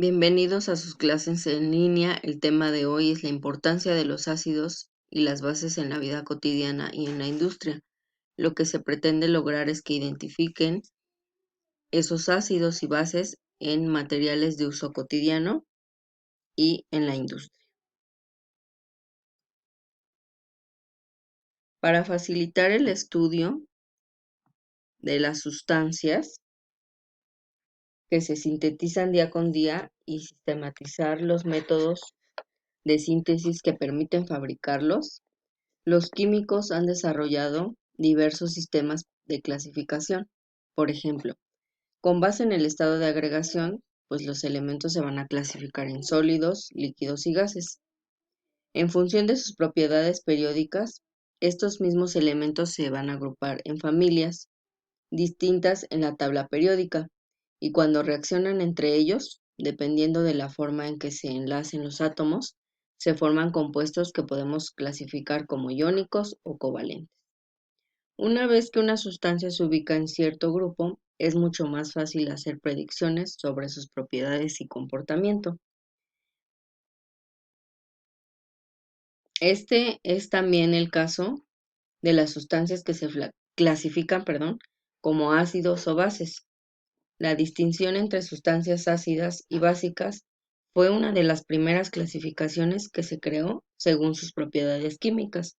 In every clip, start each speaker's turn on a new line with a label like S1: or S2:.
S1: Bienvenidos a sus clases en línea. El tema de hoy es la importancia de los ácidos y las bases en la vida cotidiana y en la industria. Lo que se pretende lograr es que identifiquen esos ácidos y bases en materiales de uso cotidiano y en la industria. Para facilitar el estudio de las sustancias que se sintetizan día con día y sistematizar los métodos de síntesis que permiten fabricarlos, los químicos han desarrollado diversos sistemas de clasificación. Por ejemplo, con base en el estado de agregación, pues los elementos se van a clasificar en sólidos, líquidos y gases. En función de sus propiedades periódicas, estos mismos elementos se van a agrupar en familias distintas en la tabla periódica y cuando reaccionan entre ellos, dependiendo de la forma en que se enlacen los átomos, se forman compuestos que podemos clasificar como iónicos o covalentes. Una vez que una sustancia se ubica en cierto grupo, es mucho más fácil hacer predicciones sobre sus propiedades y comportamiento. Este es también el caso de las sustancias que se clasifican, como ácidos o bases. La distinción entre sustancias ácidas y básicas fue una de las primeras clasificaciones que se creó según sus propiedades químicas.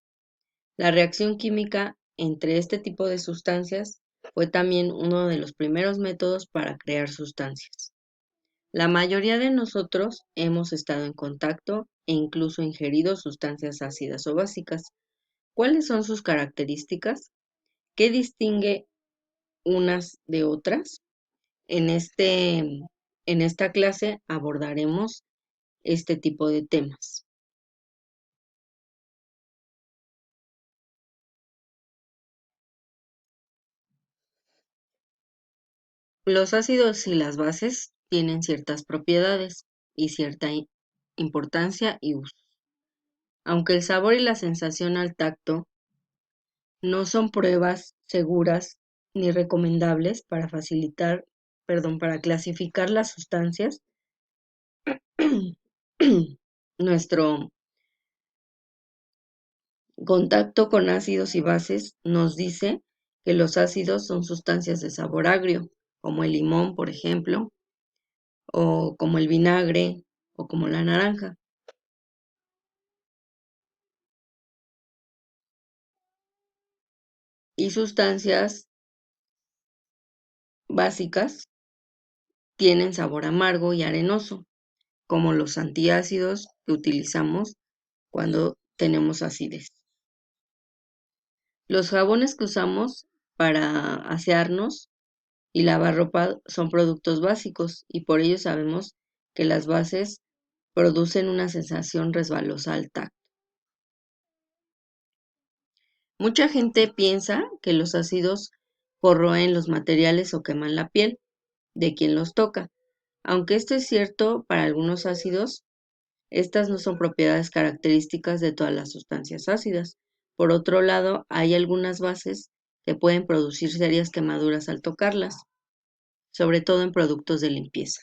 S1: La reacción química entre este tipo de sustancias fue también uno de los primeros métodos para crear sustancias. La mayoría de nosotros hemos estado en contacto e incluso ingerido sustancias ácidas o básicas. ¿Cuáles son sus características? ¿Qué distingue unas de otras? En esta clase abordaremos este tipo de temas. Los ácidos y las bases tienen ciertas propiedades y cierta importancia y uso. Aunque el sabor y la sensación al tacto no son pruebas seguras ni recomendables para clasificar las sustancias, nuestro contacto con ácidos y bases nos dice que los ácidos son sustancias de sabor agrio, como el limón, por ejemplo, o como el vinagre, o como la naranja. Y sustancias básicas tienen sabor amargo y arenoso, como los antiácidos que utilizamos cuando tenemos acidez. Los jabones que usamos para asearnos y lavar ropa son productos básicos y por ello sabemos que las bases producen una sensación resbalosa al tacto. Mucha gente piensa que los ácidos corroen los materiales o queman la piel de quien los toca. Aunque esto es cierto para algunos ácidos, estas no son propiedades características de todas las sustancias ácidas. Por otro lado, hay algunas bases que pueden producir serias quemaduras al tocarlas, sobre todo en productos de limpieza.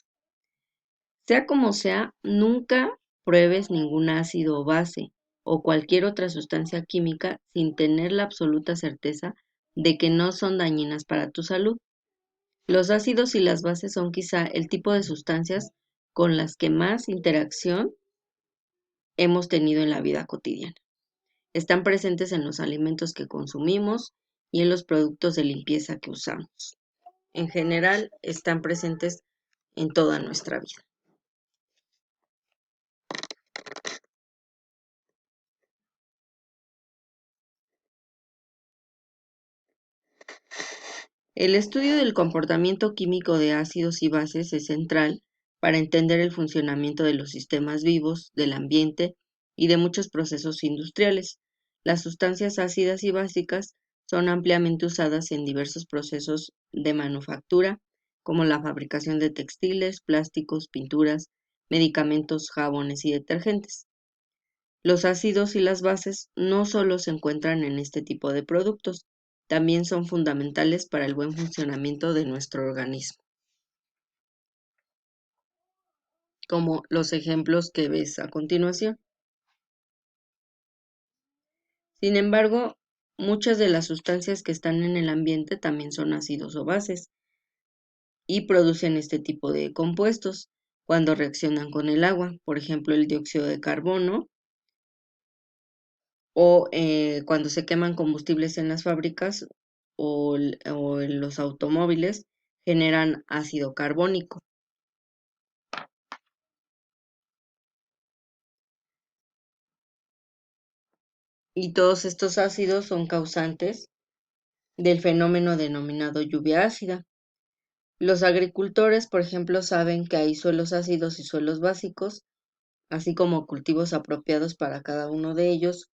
S1: Sea como sea, nunca pruebes ningún ácido o base o cualquier otra sustancia química sin tener la absoluta certeza de que no son dañinas para tu salud. Los ácidos y las bases son quizá el tipo de sustancias con las que más interacción hemos tenido en la vida cotidiana. Están presentes en los alimentos que consumimos y en los productos de limpieza que usamos. En general, están presentes en toda nuestra vida. El estudio del comportamiento químico de ácidos y bases es central para entender el funcionamiento de los sistemas vivos, del ambiente y de muchos procesos industriales. Las sustancias ácidas y básicas son ampliamente usadas en diversos procesos de manufactura, como la fabricación de textiles, plásticos, pinturas, medicamentos, jabones y detergentes. Los ácidos y las bases no solo se encuentran en este tipo de productos, también son fundamentales para el buen funcionamiento de nuestro organismo. como los ejemplos que ves a continuación. Sin embargo, muchas de las sustancias que están en el ambiente también son ácidos o bases y producen este tipo de compuestos cuando reaccionan con el agua, por ejemplo, el dióxido de carbono o cuando se queman combustibles en las fábricas o en los automóviles, generan ácido carbónico. Y todos estos ácidos son causantes del fenómeno denominado lluvia ácida. Los agricultores, por ejemplo, saben que hay suelos ácidos y suelos básicos, así como cultivos apropiados para cada uno de ellos,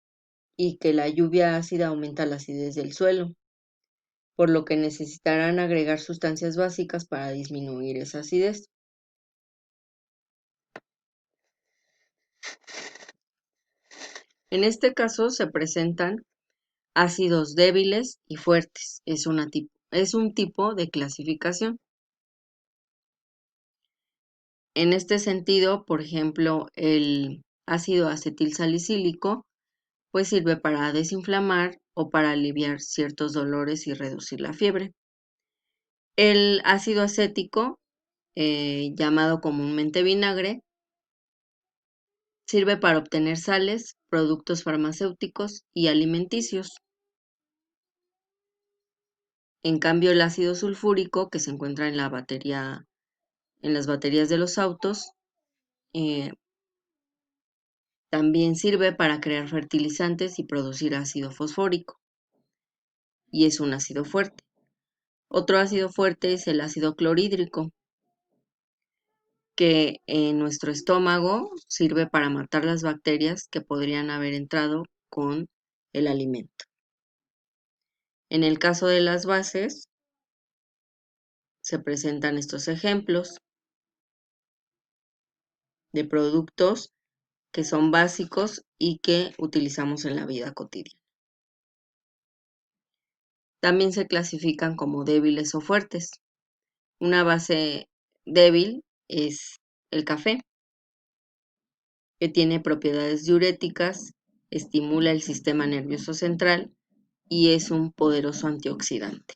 S1: y que la lluvia ácida aumenta la acidez del suelo, por lo que necesitarán agregar sustancias básicas para disminuir esa acidez. En este caso se presentan ácidos débiles y fuertes. Es un tipo de clasificación. En este sentido, por ejemplo, el ácido acetilsalicílico pues sirve para desinflamar o para aliviar ciertos dolores y reducir la fiebre. El ácido acético, llamado comúnmente vinagre, sirve para obtener sales, productos farmacéuticos y alimenticios. En cambio, el ácido sulfúrico, que se encuentra en en las baterías de los autos, eh, también sirve para crear fertilizantes y producir ácido fosfórico, y es un ácido fuerte. Otro ácido fuerte es el ácido clorhídrico, que en nuestro estómago sirve para matar las bacterias que podrían haber entrado con el alimento. En el caso de las bases, se presentan estos ejemplos de productos que son básicos y que utilizamos en la vida cotidiana. También se clasifican como débiles o fuertes. Una base débil es el café, que tiene propiedades diuréticas, estimula el sistema nervioso central y es un poderoso antioxidante.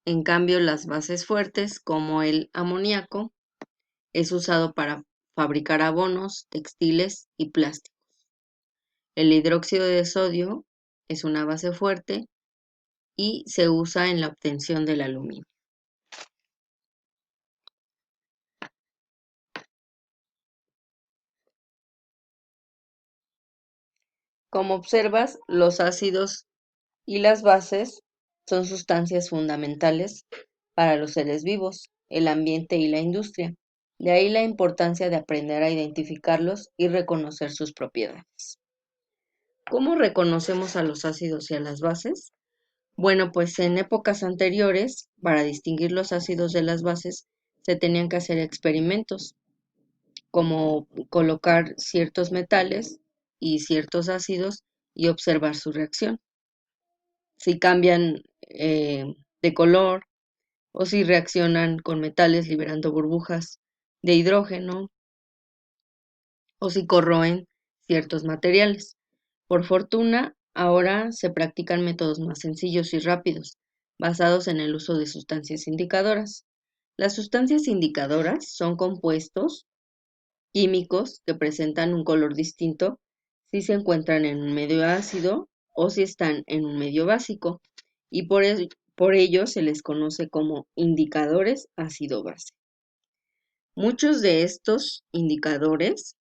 S1: En cambio, las bases fuertes, como el amoníaco, es usado para fabricar abonos, textiles y plásticos. El hidróxido de sodio es una base fuerte y se usa en la obtención del aluminio. Como observas, los ácidos y las bases son sustancias fundamentales para los seres vivos, el ambiente y la industria. De ahí la importancia de aprender a identificarlos y reconocer sus propiedades. ¿Cómo reconocemos a los ácidos y a las bases? Bueno, pues en épocas anteriores, para distinguir los ácidos de las bases, se tenían que hacer experimentos, como colocar ciertos metales y ciertos ácidos y observar su reacción. Si cambian de color o si reaccionan con metales liberando burbujas de hidrógeno o si corroen ciertos materiales. Por fortuna, ahora se practican métodos más sencillos y rápidos, basados en el uso de sustancias indicadoras. Las sustancias indicadoras son compuestos químicos que presentan un color distinto si se encuentran en un medio ácido o si están en un medio básico, y por ello se les conoce como indicadores ácido-base. Muchos de estos indicadores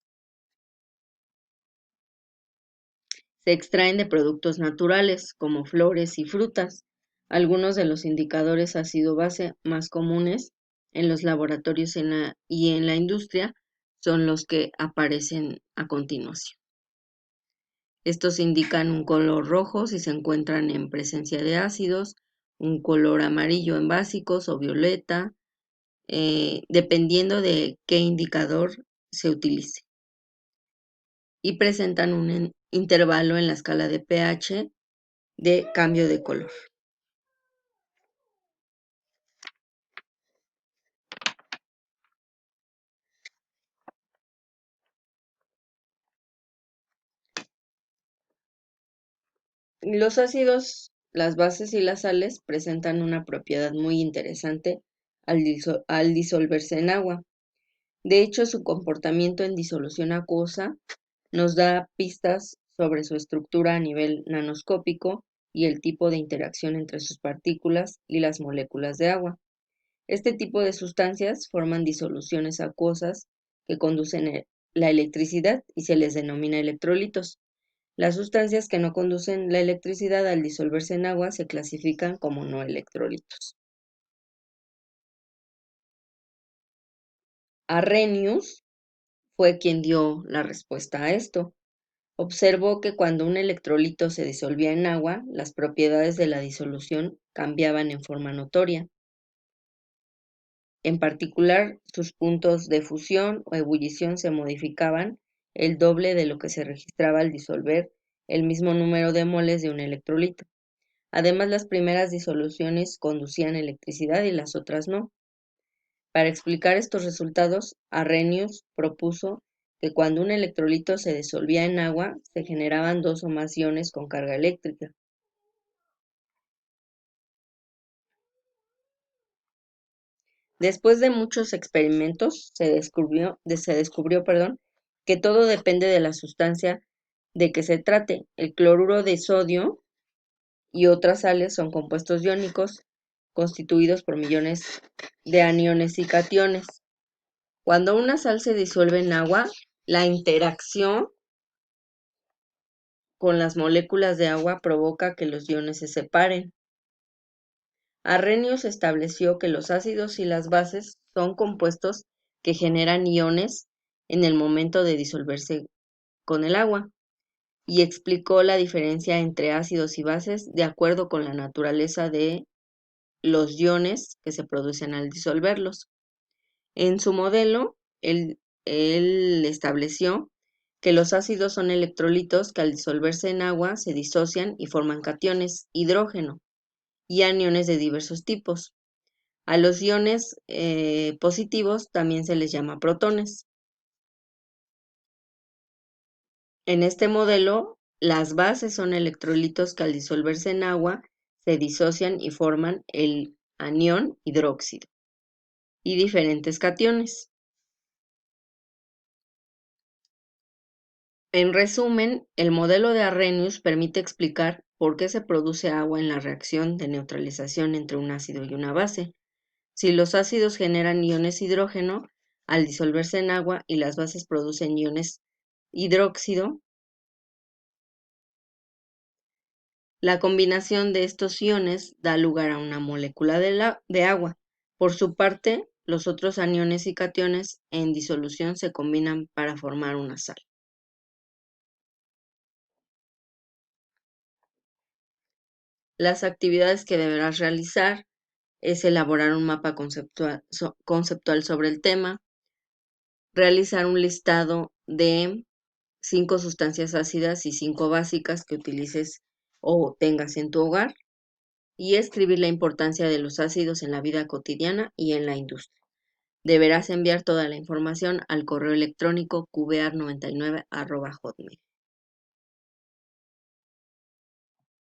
S1: se extraen de productos naturales, como flores y frutas. Algunos de los indicadores ácido-base más comunes en los laboratorios y en la industria son los que aparecen a continuación. Estos indican un color rojo si se encuentran en presencia de ácidos, un color amarillo en básicos o violeta, dependiendo de qué indicador se utilice. Y presentan un intervalo en la escala de pH de cambio de color. Los ácidos, las bases y las sales presentan una propiedad muy interesante al disolverse en agua. De hecho, su comportamiento en disolución acuosa nos da pistas sobre su estructura a nivel nanoscópico y el tipo de interacción entre sus partículas y las moléculas de agua. Este tipo de sustancias forman disoluciones acuosas que conducen la electricidad y se les denomina electrolitos. Las sustancias que no conducen la electricidad al disolverse en agua se clasifican como no electrolitos. Arrhenius fue quien dio la respuesta a esto. Observó que cuando un electrolito se disolvía en agua, las propiedades de la disolución cambiaban en forma notoria. En particular, sus puntos de fusión o ebullición se modificaban el doble de lo que se registraba al disolver el mismo número de moles de un electrolito. Además, las primeras disoluciones conducían electricidad y las otras no. Para explicar estos resultados, Arrhenius propuso que cuando un electrolito se disolvía en agua, se generaban dos o más iones con carga eléctrica. Después de muchos experimentos, se descubrió, que todo depende de la sustancia de que se trate. El cloruro de sodio y otras sales son compuestos iónicos constituidos por millones de aniones y cationes. Cuando una sal se disuelve en agua, la interacción con las moléculas de agua provoca que los iones se separen. Arrhenius estableció que los ácidos y las bases son compuestos que generan iones en el momento de disolverse con el agua y explicó la diferencia entre ácidos y bases de acuerdo con la naturaleza de los iones que se producen al disolverlos. En su modelo, él estableció que los ácidos son electrolitos que al disolverse en agua se disocian y forman cationes, hidrógeno y aniones de diversos tipos. A los iones positivos también se les llama protones. En este modelo, las bases son electrolitos que al disolverse en agua se disocian y forman el anión hidróxido y diferentes cationes. En resumen, el modelo de Arrhenius permite explicar por qué se produce agua en la reacción de neutralización entre un ácido y una base. Si los ácidos generan iones hidrógeno al disolverse en agua y las bases producen iones hidróxido, la combinación de estos iones da lugar a una molécula de agua. Por su parte, los otros aniones y cationes en disolución se combinan para formar una sal. Las actividades que deberás realizar es elaborar un mapa conceptual sobre el tema, realizar un listado de 5 sustancias ácidas y 5 básicas que utilices o tengas en tu hogar y escribir la importancia de los ácidos en la vida cotidiana y en la industria. Deberás enviar toda la información al correo electrónico cubear99@hotmail.